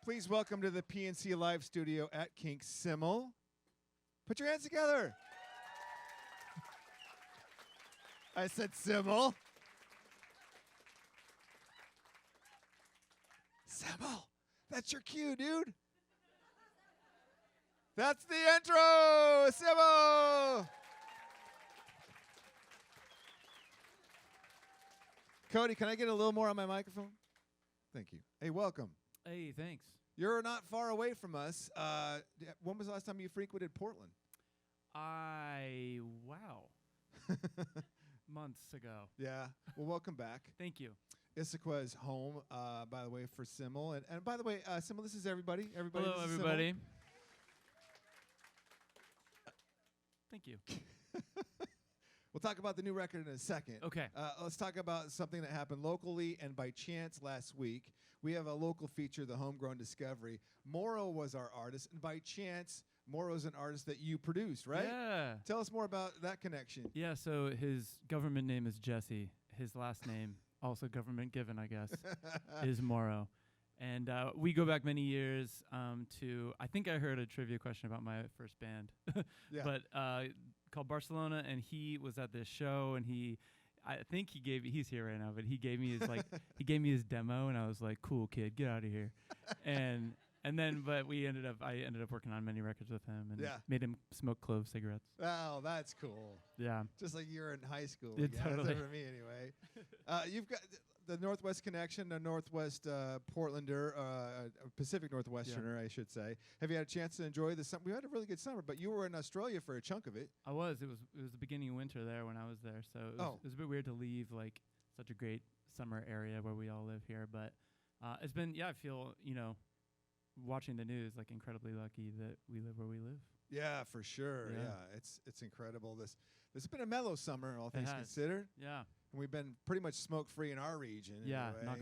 Please welcome to the PNC Live Studio at KINK, SYML. Put your hands together. I said SYML. SYML. That's your cue, dude. That's the intro. SYML. Cody, can I get a little more on my microphone? Thank you. Hey, welcome. Hey, thanks. You're not far away from us. When was the last time you frequented Portland? Wow. Months ago. Yeah. Well, welcome back. Thank you. Issaquah is home, by the way, for SYML. And by the way, SYML, this is everybody. Everybody. Hello, everybody. Thank you. We'll talk about the new record in a second. Okay. Let's talk about something that happened locally and by chance last week. We have a local feature, the Homegrown Discovery. Morrow was our artist, and by chance, Morrow's an artist that you produced, right? Yeah. Tell us more about that connection. Yeah, so his government name is Jesse. His last name, also government given, I guess, is Morrow. And we go back many years to, I think I heard a trivia question about my first band, Yeah. but called Barcelona, and he was at this show, and I think he's here right now, but he gave me his demo, and I was like, cool kid, get out of here. And then, but I ended up working on many records with him, and made him smoke clove cigarettes. Oh, that's cool. Yeah. Just like you're in high school. Yeah, That's totally. it for me anyway. You've got the Northwest connection, the Northwest Portlander, Pacific Northwesterner, I should say. Have you had a chance to enjoy the summer? We had a really good summer, but you were in Australia for a chunk of it. I was. It was the beginning of winter there when I was there, so it was a bit weird to leave like such a great summer area where we all live here. But it's been, I feel, watching the news, like incredibly lucky that we live where we live. Yeah, for sure. Yeah, it's incredible. This has been a mellow summer, all things considered. Yeah. And we've been pretty much smoke-free in our region. Yeah, anyway.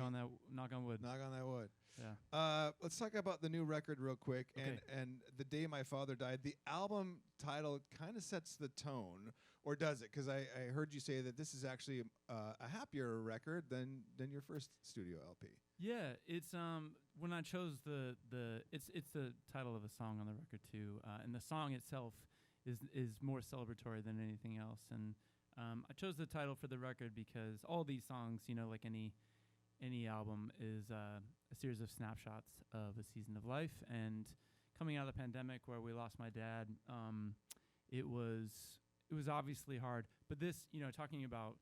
knock on wood. Knock on that wood. Yeah. Let's talk about the new record real quick. Okay. And The Day My Father Died. The album title kind of sets the tone, or does it? Because I heard you say that this is actually a happier record than your first studio LP. Yeah, it's when I chose it's the title of a song on the record too, and the song itself is more celebratory than anything else. And I chose the title for the record because all these songs, like any album, is a series of snapshots of a season of life. And coming out of the pandemic, where we lost my dad, it was obviously hard. But this, talking about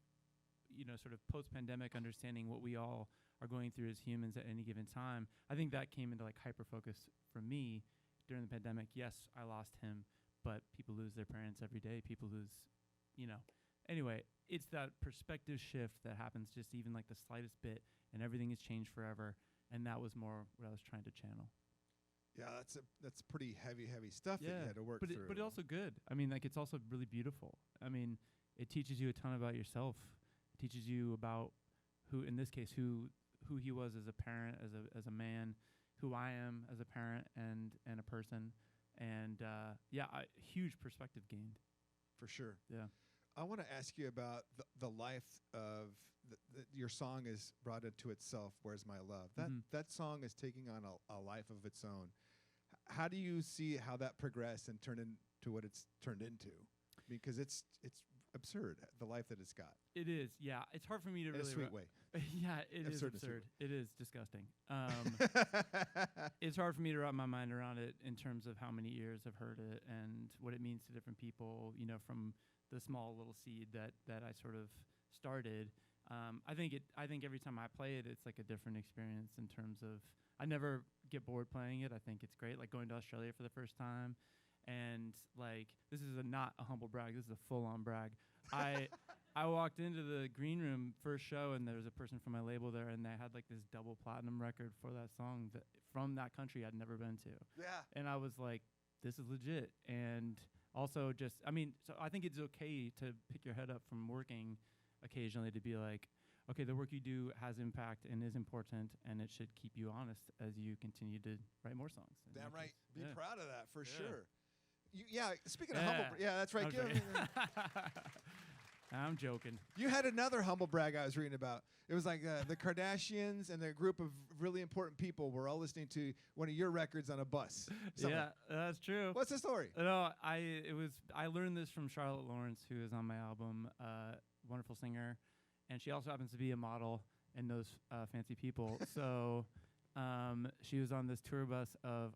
sort of post-pandemic understanding what we all are going through as humans at any given time, I think that came into like hyper-focus for me during the pandemic. Yes, I lost him, but people lose their parents every day. People lose, Anyway, it's that perspective shift that happens just even like the slightest bit, and everything has changed forever. And that was more what I was trying to channel. Yeah, that's pretty heavy stuff that you had to work through. But it's also good. I mean, like, it's also really beautiful. I mean, it teaches you a ton about yourself. It teaches you about who, in this case, who he was as a parent, as a man, who I am as a parent and a person. And huge perspective gained. For sure. Yeah. I want to ask you about the life of your song is brought into itself. Where's My Love? That song is taking on a life of its own. How do you see how that progressed and turned into what it's turned into? Because it's absurd, the life that it's got. It is. Yeah, it's hard for me to in really. a sweet way. Yeah, it is absurd. It is disgusting. It's hard for me to wrap my mind around it in terms of how many years I've heard it and what it means to different people. From the small little seed that I sort of started. I think every time I play it, it's like a different experience in terms of I never get bored playing it. I think it's great, like going to Australia for the first time, and like this is not a humble brag. This is a full-on brag. I walked into the green room first show, and there was a person from my label there, and they had like this double platinum record for that song from that country I'd never been to. Yeah. And I was like, this is legit. And also so I think it's okay to pick your head up from working occasionally to be like, okay, the work you do has impact and is important, and it should keep you honest as you continue to write more songs. Damn right. Be Yeah. proud of that for sure. Speaking of humble, that's right. I'm joking. You had another humble brag I was reading about. It was like the Kardashians and their group of really important people were all listening to one of your records on a bus. Yeah, that's true. What's the story? No, I learned this from Charlotte Lawrence, who is on my album, wonderful singer, and she also happens to be a model and knows fancy people. So she was on this tour bus of.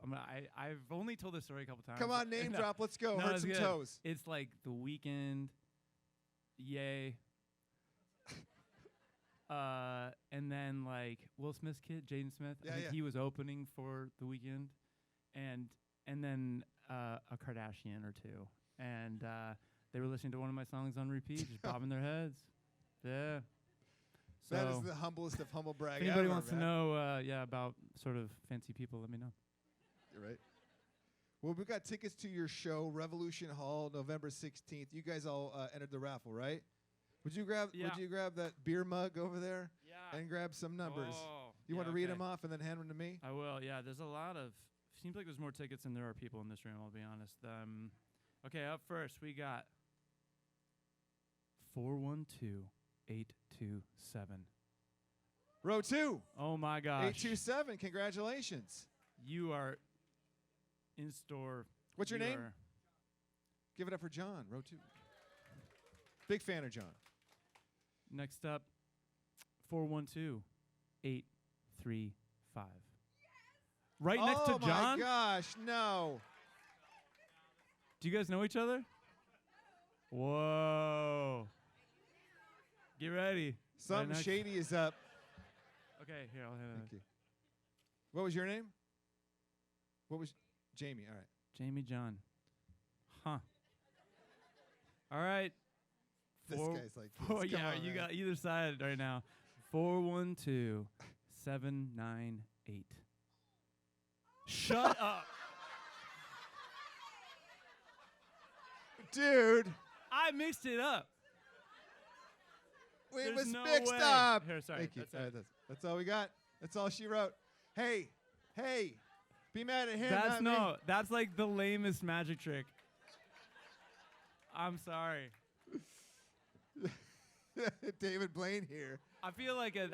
I've only told this story a couple times. Come on, name drop. Let's go. No, Hurt some toes. It's like The Weeknd. Yay. And then like Will Smith's kid, Jaden Smith. I think he was opening for The Weeknd, and then a Kardashian or two, and they were listening to one of my songs on repeat, just bobbing their heads. Yeah. So that is the humblest of humble brag. If anybody ever, wants to know, about sort of fancy people, let me know. You're right. Well, we got tickets to your show, Revolution Hall, November 16th. You guys all entered the raffle, right? Would you grab that beer mug over there? Yeah. And grab some numbers. Oh, you want to read them off and then hand them to me? I will. Yeah, there's a lot of. Seems like there's more tickets than there are people in this room. I'll be honest. Okay, up first we got 412-827. Row 2. Oh my gosh. 827. Congratulations. You are in store. What's your name? Give it up for John. Row 2. Big fan of John. Next up, 412-835. Right next to John? Oh, my gosh, no. Do you guys know each other? Whoa. Get ready. Something shady is up. Okay, here, I'll have it. Thank you. What was your name? Jamie, all right. Jamie John. Huh. All right. This guy's like, this. Yeah, you got either side right now. 412-798. Shut up. Dude. I mixed it up. It was mixed up. Here, sorry. Thank you. That's all we got. That's all she wrote. Hey. Be mad at him, me. That's like the lamest magic trick. I'm sorry. David Blaine here. I feel like at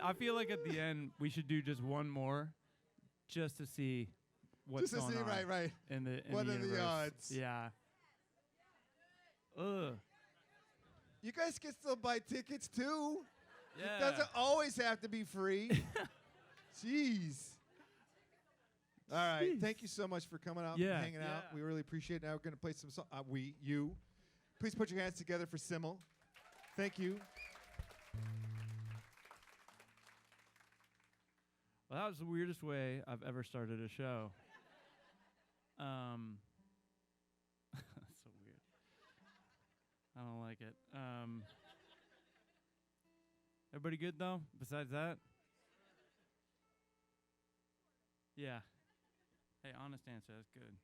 the end we should do just one more, just to see what's going on. Right. In the what the are universe. the odds? Yeah. Ugh. You guys can still buy tickets too. Yeah. It doesn't always have to be free. Jeez. All right. Thank you so much for coming out and hanging out. We really appreciate it. Now we're going to play some songs. You. Please put your hands together for SYML. Thank you. Well, that was the weirdest way I've ever started a show. That's so weird. I don't like it. Everybody good, though, besides that? Yeah. Hey, honest answer. That's good.